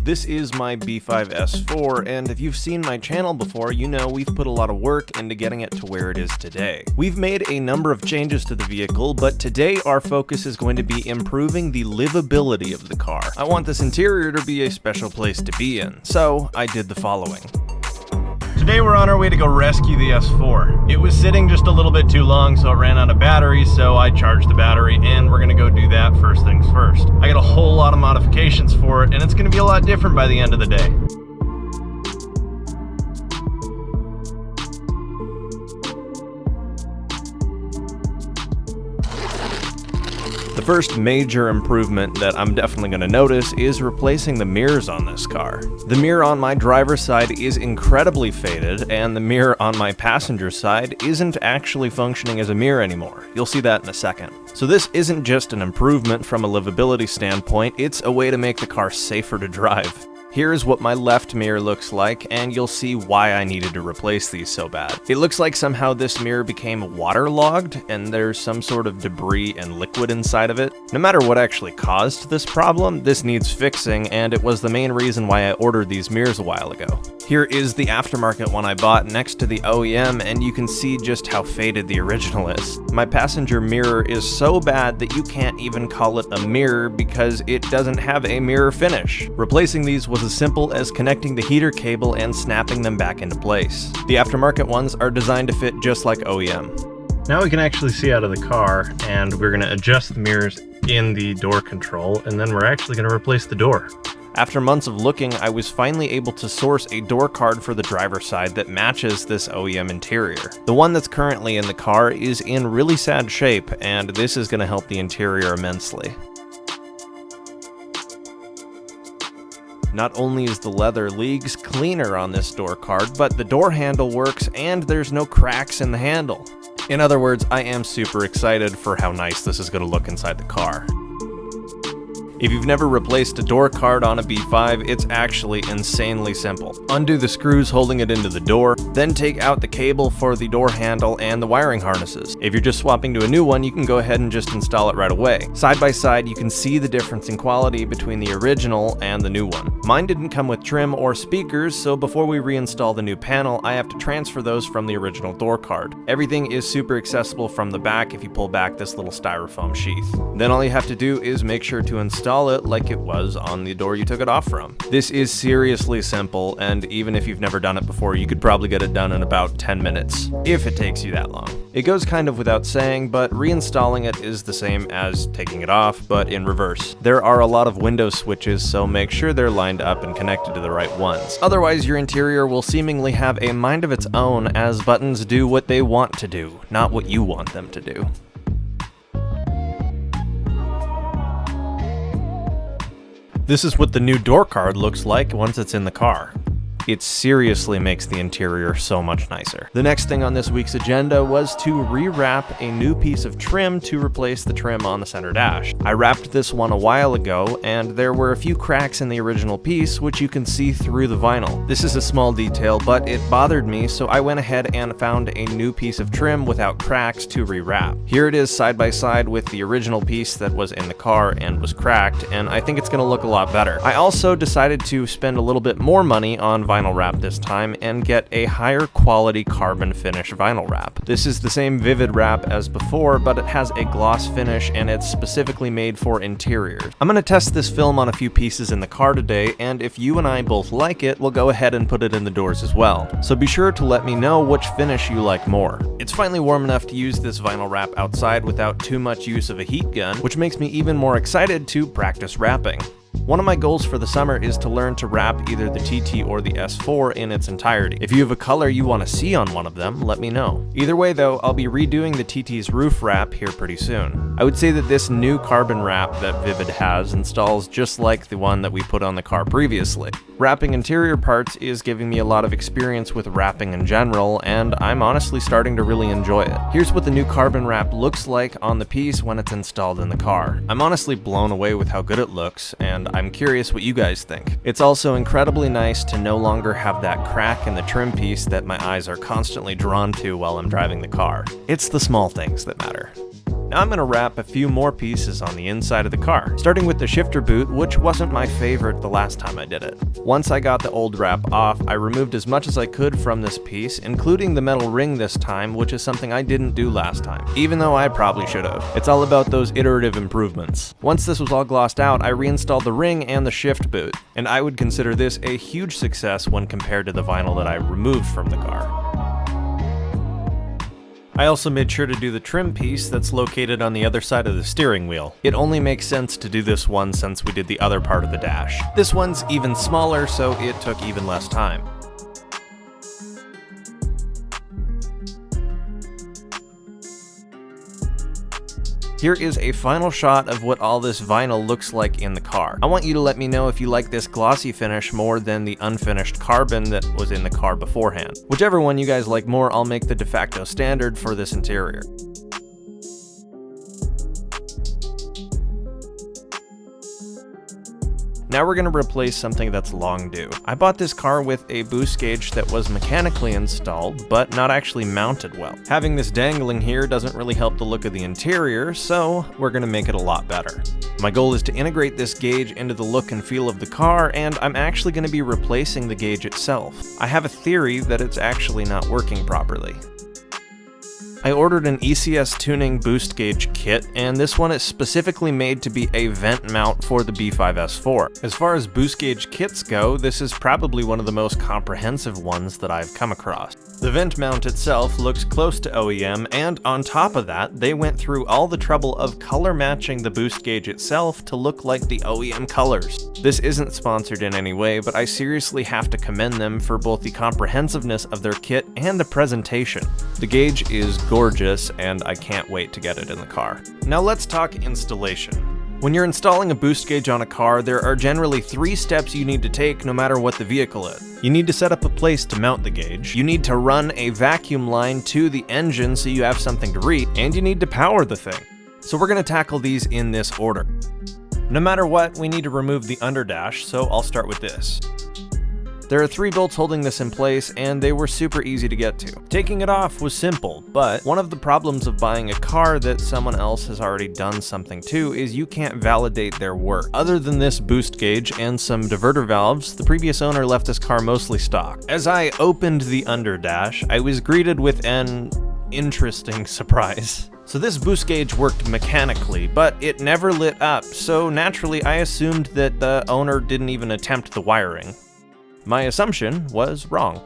this is my B5 S4, and if you've seen my channel before, you know we've put a lot of work into getting it to where it is today. We've made a number of changes to the vehicle, but today our focus is going to be improving the livability of the car. I want this interior to be a special place to be in, so I did the following. Today we're on our way to go rescue the S4. It was sitting just a little bit too long, so it ran out of batteries, so I charged the battery, and we're gonna go do that first things first. I got a whole lot of modifications for it, and it's gonna be a lot different by the end of the day. The first major improvement that I'm definitely going to notice is replacing the mirrors on this car. The mirror on my driver's side is incredibly faded, and the mirror on my passenger side isn't actually functioning as a mirror anymore. You'll see that in a second. So this isn't just an improvement from a livability standpoint, it's a way to make the car safer to drive. Here's what my left mirror looks like, and you'll see why I needed to replace these so bad. It looks like somehow this mirror became waterlogged, and there's some sort of debris and liquid inside of it. No matter what actually caused this problem, this needs fixing, and it was the main reason why I ordered these mirrors a while ago. Here is the aftermarket one I bought next to the OEM, and you can see just how faded the original is. My passenger mirror is so bad that you can't even call it a mirror because it doesn't have a mirror finish. Replacing these was as simple as connecting the heater cable and snapping them back into place. The aftermarket ones are designed to fit just like OEM. Now we can actually see out of the car, and we're going to adjust the mirrors in the door control, and then we're actually going to replace the door. After months of looking, I was finally able to source a door card for the driver's side that matches this OEM interior. The one that's currently in the car is in really sad shape, and this is going to help the interior immensely. Not only is the leather leagues cleaner on this door card, but the door handle works and there's no cracks in the handle. In other words, I am super excited for how nice this is going to look inside the car. If you've never replaced a door card on a B5, it's actually insanely simple. Undo the screws holding it into the door, then take out the cable for the door handle and the wiring harnesses. If you're just swapping to a new one, you can go ahead and just install it right away. Side by side, you can see the difference in quality between the original and the new one. Mine didn't come with trim or speakers, so before we reinstall the new panel, I have to transfer those from the original door card. Everything is super accessible from the back if you pull back this little styrofoam sheath. Then all you have to do is make sure to install it like it was on the door you took it off from. This is seriously simple, and even if you've never done it before, you could probably get it done in about 10 minutes, if it takes you that long. It goes kind of without saying, but reinstalling it is the same as taking it off, but in reverse. There are a lot of window switches, so make sure they're lined up and connected to the right ones. Otherwise, your interior will seemingly have a mind of its own, as buttons do what they want to do, not what you want them to do. This is what the new door card looks like once it's in the car. It seriously makes the interior so much nicer. The next thing on this week's agenda was to rewrap a new piece of trim to replace the trim on the center dash. I wrapped this one a while ago, and there were a few cracks in the original piece, which you can see through the vinyl. This is a small detail, but it bothered me, so I went ahead and found a new piece of trim without cracks to rewrap. Here it is side by side with the original piece that was in the car and was cracked, and I think it's going to look a lot better. I also decided to spend a little bit more money on vinyl wrap this time and get a higher quality carbon finish vinyl wrap. This is the same vivid wrap as before, but it has a gloss finish and it's specifically made for interiors. I'm going to test this film on a few pieces in the car today, and if you and I both like it, we'll go ahead and put it in the doors as well. So be sure to let me know which finish you like more. It's finally warm enough to use this vinyl wrap outside without too much use of a heat gun, which makes me even more excited to practice wrapping. One of my goals for the summer is to learn to wrap either the TT or the S4 in its entirety. If you have a color you want to see on one of them, let me know. Either way though, I'll be redoing the TT's roof wrap here pretty soon. I would say that this new carbon wrap that Vivid has installs just like the one that we put on the car previously. Wrapping interior parts is giving me a lot of experience with wrapping in general, and I'm honestly starting to really enjoy it. Here's what the new carbon wrap looks like on the piece when it's installed in the car. I'm honestly blown away with how good it looks, and I'm curious what you guys think. It's also incredibly nice to no longer have that crack in the trim piece that my eyes are constantly drawn to while I'm driving the car. It's the small things that matter. Now I'm going to wrap a few more pieces on the inside of the car, starting with the shifter boot, which wasn't my favorite the last time I did it. Once I got the old wrap off, I removed as much as I could from this piece, including the metal ring this time, which is something I didn't do last time, even though I probably should have. It's all about those iterative improvements. Once this was all glossed out, I reinstalled the ring and the shift boot, and I would consider this a huge success when compared to the vinyl that I removed from the car. I also made sure to do the trim piece that's located on the other side of the steering wheel. It only makes sense to do this one since we did the other part of the dash. This one's even smaller, so it took even less time. Here is a final shot of what all this vinyl looks like in the car. I want you to let me know if you like this glossy finish more than the unfinished carbon that was in the car beforehand. Whichever one you guys like more, I'll make the de facto standard for this interior. Now we're going to replace something that's long due. I bought this car with a boost gauge that was mechanically installed, but not actually mounted well. Having this dangling here doesn't really help the look of the interior, so we're going to make it a lot better. My goal is to integrate this gauge into the look and feel of the car, and I'm actually going to be replacing the gauge itself. I have a theory that it's actually not working properly. I ordered an ECS tuning boost gauge kit, and this one is specifically made to be a vent mount for the B5S4. As far as boost gauge kits go, this is probably one of the most comprehensive ones that I've come across. The vent mount itself looks close to OEM, and on top of that, they went through all the trouble of color matching the boost gauge itself to look like the OEM colors. This isn't sponsored in any way, but I seriously have to commend them for both the comprehensiveness of their kit and the presentation. The gauge is gorgeous, and I can't wait to get it in the car. Now let's talk installation. When you're installing a boost gauge on a car, there are generally 3 steps you need to take no matter what the vehicle is. You need to set up a place to mount the gauge, you need to run a vacuum line to the engine so you have something to read, and you need to power the thing. So we're going to tackle these in this order. No matter what, we need to remove the underdash, so I'll start with this. There are 3 bolts holding this in place, and they were super easy to get to. Taking it off was simple, but one of the problems of buying a car that someone else has already done something to is you can't validate their work. Other than this boost gauge and some diverter valves, the previous owner left this car mostly stock. As I opened the underdash, I was greeted with an interesting surprise. So this boost gauge worked mechanically, but it never lit up, so naturally I assumed that the owner didn't even attempt the wiring. My assumption was wrong.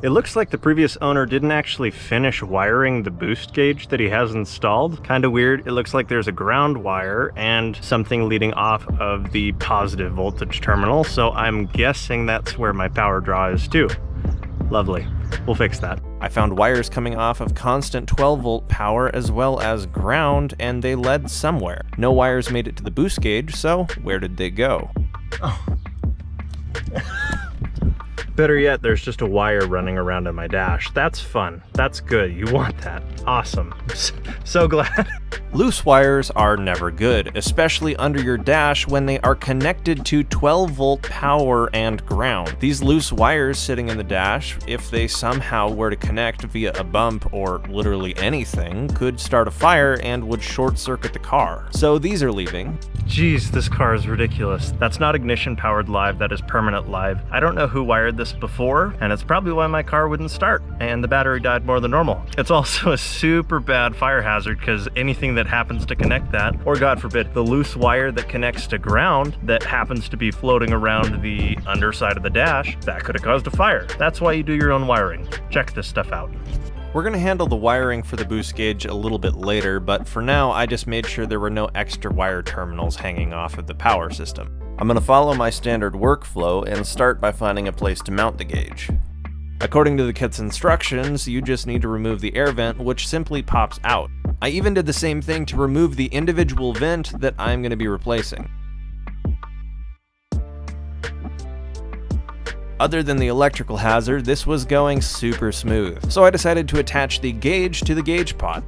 It looks like the previous owner didn't actually finish wiring the boost gauge that he has installed. Kinda weird. It looks like there's a ground wire and something leading off of the positive voltage terminal, so I'm guessing that's where my power draw is too. Lovely. We'll fix that. I found wires coming off of constant 12-volt power as well as ground, and they led somewhere. No wires made it to the boost gauge, so where did they go? Oh. Better yet, there's just a wire running around on my dash. That's fun. That's good. You want that. Awesome. So glad. Loose wires are never good, especially under your dash when they are connected to 12-volt power and ground. These loose wires sitting in the dash, if they somehow were to connect via a bump or literally anything, could start a fire and would short-circuit the car. So these are leaving. Jeez, this car is ridiculous. That's not ignition powered live, that is permanent live. I don't know who wired this before, and it's probably why my car wouldn't start, and the battery died more than normal. It's also a super bad fire hazard because anything that happens to connect that, or God forbid, the loose wire that connects to ground that happens to be floating around the underside of the dash, that could have caused a fire. That's why you do your own wiring. Check this stuff out. We're going to handle the wiring for the boost gauge a little bit later, but for now I just made sure there were no extra wire terminals hanging off of the power system. I'm going to follow my standard workflow and start by finding a place to mount the gauge. According to the kit's instructions, you just need to remove the air vent, which simply pops out. I even did the same thing to remove the individual vent that I'm going to be replacing. Other than the electrical hazard, this was going super smooth, so I decided to attach the gauge to the gauge pod.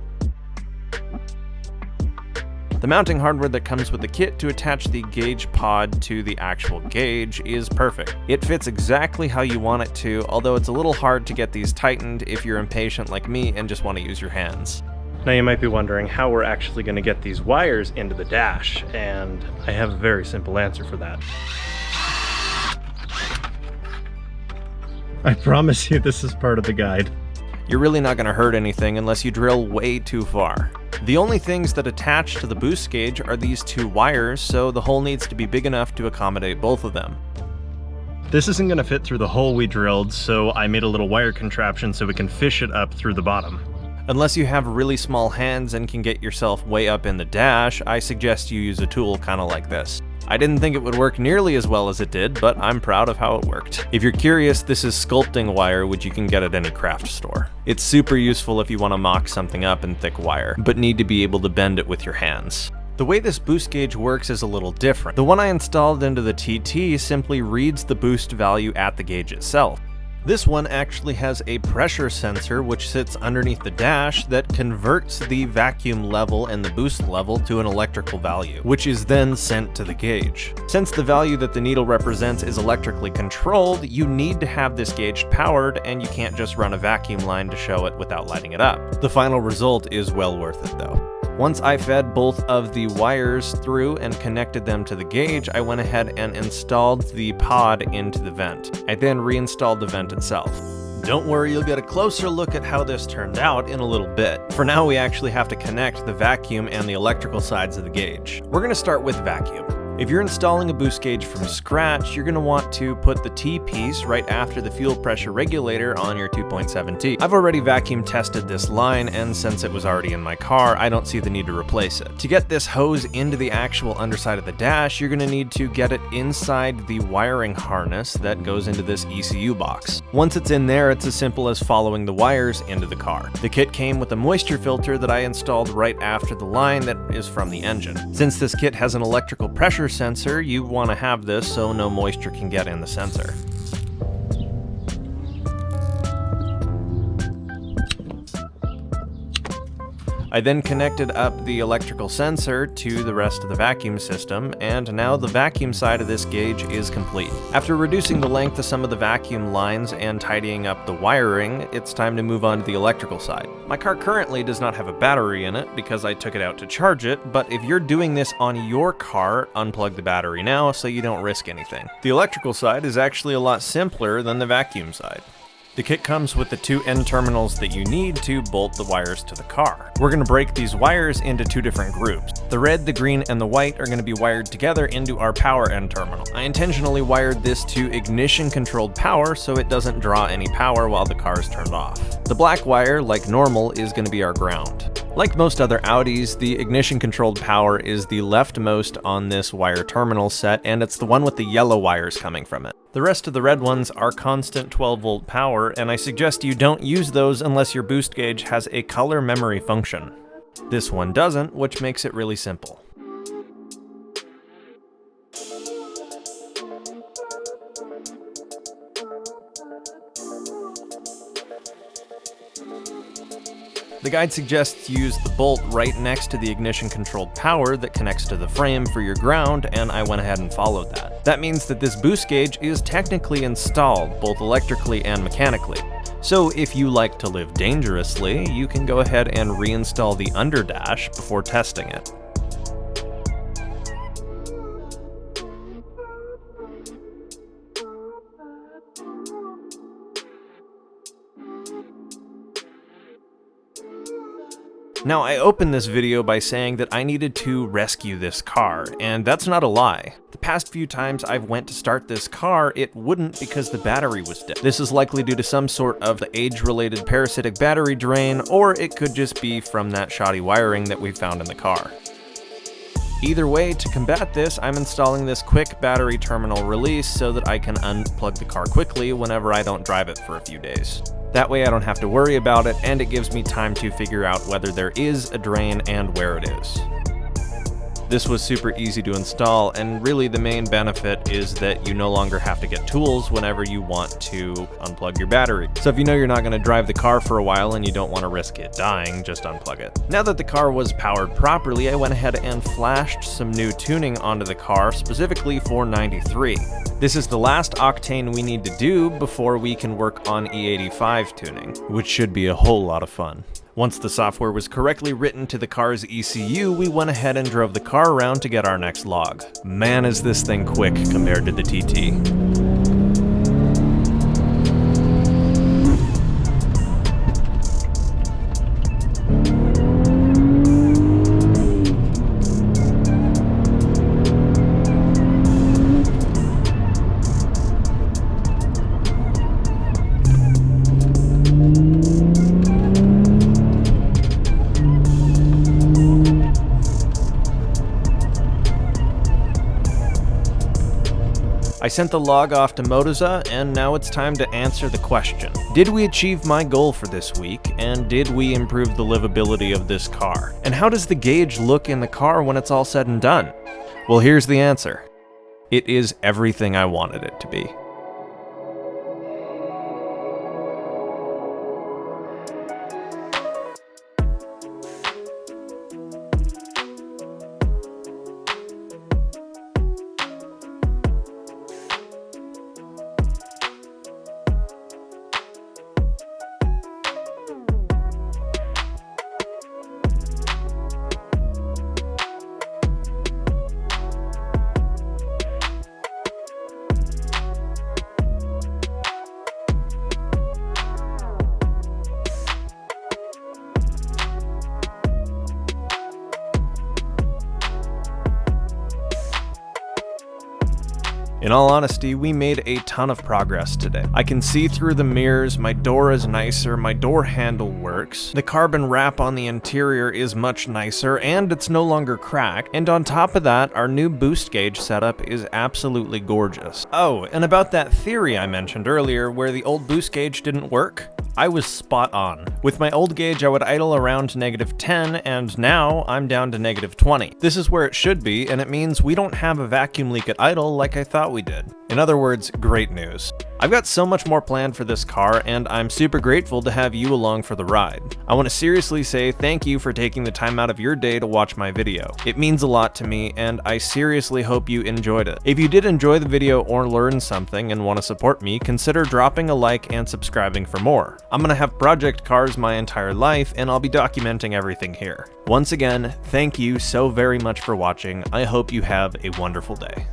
The mounting hardware that comes with the kit to attach the gauge pod to the actual gauge is perfect. It fits exactly how you want it to, although it's a little hard to get these tightened if you're impatient like me and just want to use your hands. Now you might be wondering how we're actually going to get these wires into the dash, and I have a very simple answer for that. I promise you this is part of the guide. You're really not going to hurt anything unless you drill way too far. The only things that attach to the boost gauge are these two wires, so the hole needs to be big enough to accommodate both of them. This isn't going to fit through the hole we drilled, so I made a little wire contraption so we can fish it up through the bottom. Unless you have really small hands and can get yourself way up in the dash, I suggest you use a tool kind of like this. I didn't think it would work nearly as well as it did, but I'm proud of how it worked. If you're curious, this is sculpting wire, which you can get at any craft store. It's super useful if you want to mock something up in thick wire, but need to be able to bend it with your hands. The way this boost gauge works is a little different. The one I installed into the TT simply reads the boost value at the gauge itself. This one actually has a pressure sensor which sits underneath the dash that converts the vacuum level and the boost level to an electrical value, which is then sent to the gauge. Since the value that the needle represents is electrically controlled, you need to have this gauge powered, and you can't just run a vacuum line to show it without lighting it up. The final result is well worth it though. Once I fed both of the wires through and connected them to the gauge, I went ahead and installed the pod into the vent. I then reinstalled the vent itself. Don't worry, you'll get a closer look at how this turned out in a little bit. For now, we actually have to connect the vacuum and the electrical sides of the gauge. We're going to start with vacuum. If you're installing a boost gauge from scratch, you're going to want to put the T-piece right after the fuel pressure regulator on your 2.7T. I've already vacuum tested this line, and since it was already in my car, I don't see the need to replace it. To get this hose into the actual underside of the dash, you're going to need to get it inside the wiring harness that goes into this ECU box. Once it's in there, it's as simple as following the wires into the car. The kit came with a moisture filter that I installed right after the line that is from the engine. Since this kit has an electrical pressure sensor, you want to have this so no moisture can get in the sensor. I then connected up the electrical sensor to the rest of the vacuum system, and now the vacuum side of this gauge is complete. After reducing the length of some of the vacuum lines and tidying up the wiring, it's time to move on to the electrical side. My car currently does not have a battery in it because I took it out to charge it, but if you're doing this on your car, unplug the battery now so you don't risk anything. The electrical side is actually a lot simpler than the vacuum side. The kit comes with the two end terminals that you need to bolt the wires to the car. We're going to break these wires into two different groups. The red, the green, and the white are going to be wired together into our power end terminal. I intentionally wired this to ignition controlled power so it doesn't draw any power while the car is turned off. The black wire, like normal, is going to be our ground. Like most other Audis, the ignition controlled power is the leftmost on this wire terminal set, and it's the one with the yellow wires coming from it. The rest of the red ones are constant 12-volt power, and I suggest you don't use those unless your boost gauge has a color memory function. This one doesn't, which makes it really simple. The guide suggests you use the bolt right next to the ignition-controlled power that connects to the frame for your ground, and I went ahead and followed that. That means that this boost gauge is technically installed, both electrically and mechanically. So if you like to live dangerously, you can go ahead and reinstall the underdash before testing it. Now, I opened this video by saying that I needed to rescue this car, and that's not a lie. The past few times I've went to start this car, it wouldn't because the battery was dead. This is likely due to some sort of the age-related parasitic battery drain, or it could just be from that shoddy wiring that we found in the car. Either way, to combat this, I'm installing this quick battery terminal release so that I can unplug the car quickly whenever I don't drive it for a few days. That way I don't have to worry about it, and it gives me time to figure out whether there is a drain and where it is. This was super easy to install, and really the main benefit is that you no longer have to get tools whenever you want to unplug your battery. So if you know you're not going to drive the car for a while and you don't want to risk it dying, just unplug it. Now that the car was powered properly, I went ahead and flashed some new tuning onto the car, specifically for 93. This is the last octane we need to do before we can work on E85 tuning, which should be a whole lot of fun. Once the software was correctly written to the car's ECU, we went ahead and drove the car around to get our next log. Man, is this thing quick compared to the TT. I sent the log off to Motoza, and now it's time to answer the question. Did we achieve my goal for this week, and did we improve the livability of this car? And how does the gauge look in the car when it's all said and done? Well, here's the answer. It is everything I wanted it to be. In all honesty, we made a ton of progress today. I can see through the mirrors, my door is nicer, my door handle works, the carbon wrap on the interior is much nicer, and it's no longer cracked, and on top of that, our new boost gauge setup is absolutely gorgeous. Oh, and about that theory I mentioned earlier where the old boost gauge didn't work, I was spot on. With my old gauge, I would idle around -10, and now I'm down to -20. This is where it should be, and it means we don't have a vacuum leak at idle like I thought we did. In other words, great news. I've got so much more planned for this car, and I'm super grateful to have you along for the ride. I want to seriously say thank you for taking the time out of your day to watch my video. It means a lot to me, and I seriously hope you enjoyed it. If you did enjoy the video or learn something and want to support me, consider dropping a like and subscribing for more. I'm gonna have project cars my entire life, and I'll be documenting everything here. Once again, thank you so very much for watching. I hope you have a wonderful day.